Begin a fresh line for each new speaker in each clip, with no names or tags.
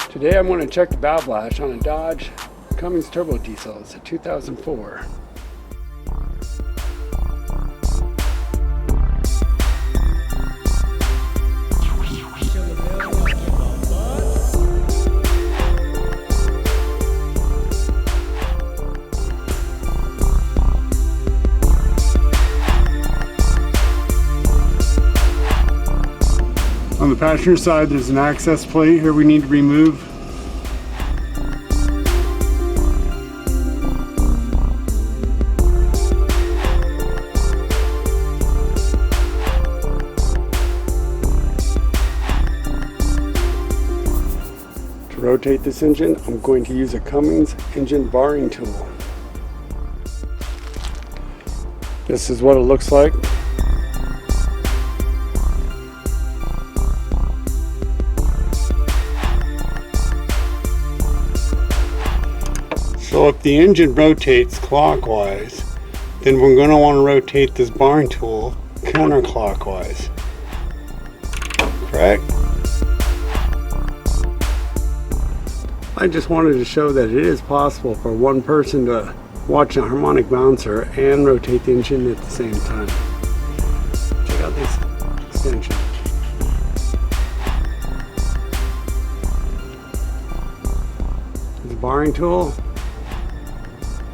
Today I'm going to check the valve lash on a Dodge Cummins turbo diesel. It's a 2004. On the passenger side, there's an access plate here we need to remove. To rotate this engine, I'm going to use a Cummins engine barring tool. This is what it looks like. So if the engine rotates clockwise, then we're going to want to rotate this barring tool counterclockwise. Correct? I just wanted to show that it is possible for one person to watch a harmonic bouncer and rotate the engine at the same time. Check out this extension. This barring tool.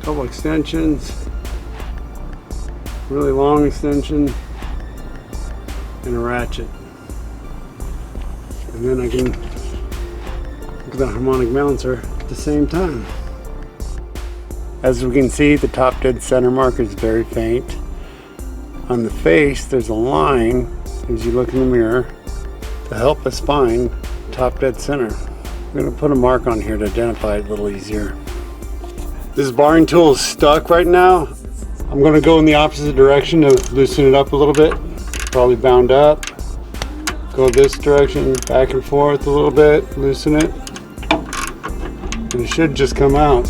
Couple extensions, really long extension, and a ratchet. And then I can look at the harmonic bouncer at the same time. As we can see, the top dead center mark is very faint. On the face, there's a line as you look in the mirror to help us find top dead center. I'm going to put a mark on here to identify it a little easier. This barring tool is stuck right now. I'm going to go in the opposite direction to loosen it up a little bit. Probably bound up. Go this direction, back and forth a little bit, loosen it. And it should just come out.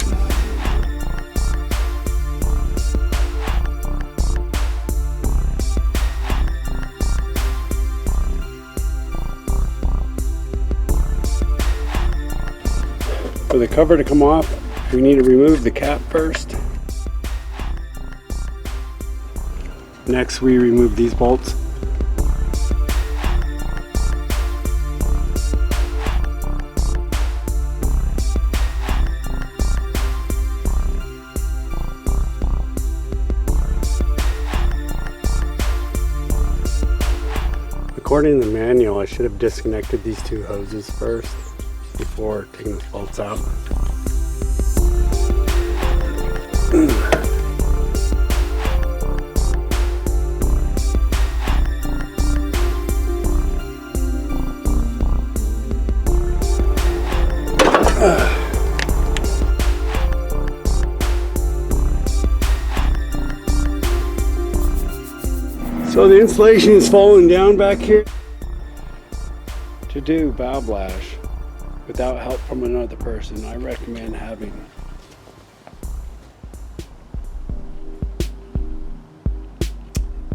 For the cover to come off, we need to remove the cap first. Next, we remove these bolts. According to the manual, I should have disconnected these two hoses first before taking the bolts out. So the insulation is falling down back here. To do valve lash without help from another person, I recommend having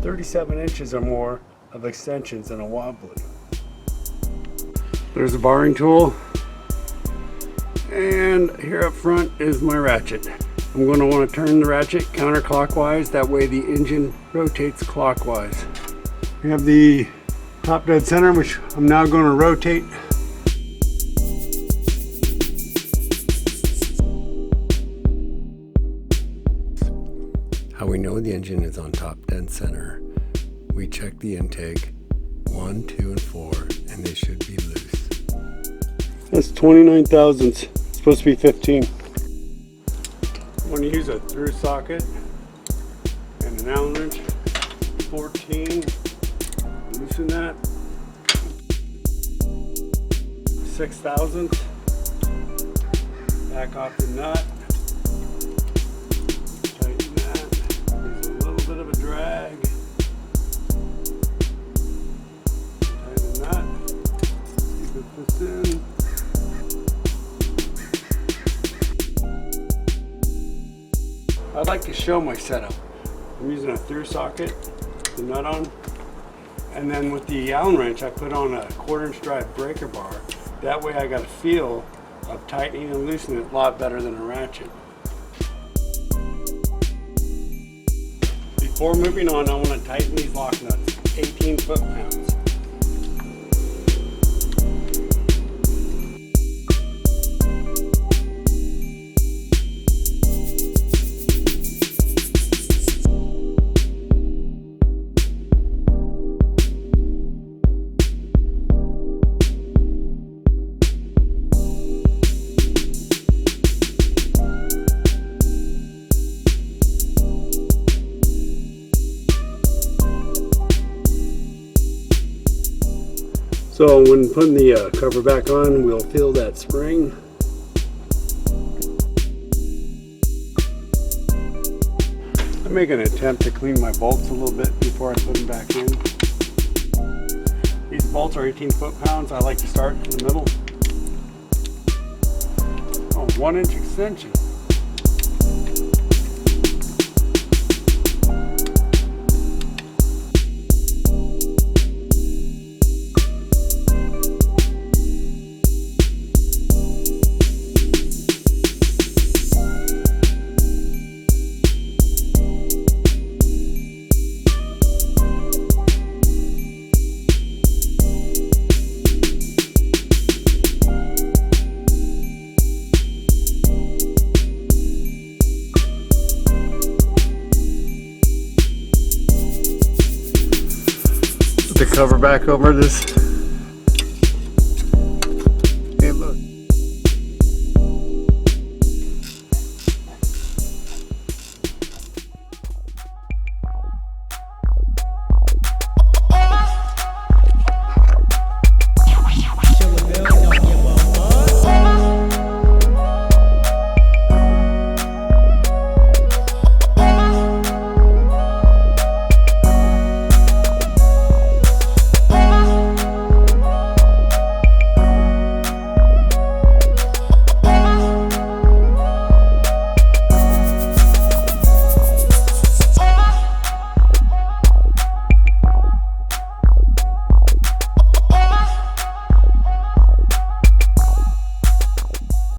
.37 inches or more of extensions and a wobbly. There's a barring tool, and here up front is my ratchet. I'm going to want to turn the ratchet counterclockwise, that way the engine rotates clockwise. We have the top dead center, which I'm now going to rotate. How we know the engine is on top dead center, we check the intake 1, 2, and 4, and they should be loose. That's 29 thousandths. It's supposed to be 15. I'm going to use a through socket and an Allen wrench. 14. Loosen that. 6 thousandths. Back off the nut. Tighten that. There's a little bit of a drag. Tighten the nut. Put this in. I'd like to show my setup. I'm using a through socket, the nut on, And then with the Allen wrench, I put on a 1/4 inch drive breaker bar. That way I got a feel of tightening and loosening it a lot better than a ratchet. Before moving on, I want to tighten these lock nuts, 18 foot-pounds. So when putting the cover back on, we'll feel that spring. I make an attempt to clean my bolts a little bit before I put them back in. These bolts are 18 foot-pounds. I like to start in the middle. Oh, 1-inch extension. The cover back over this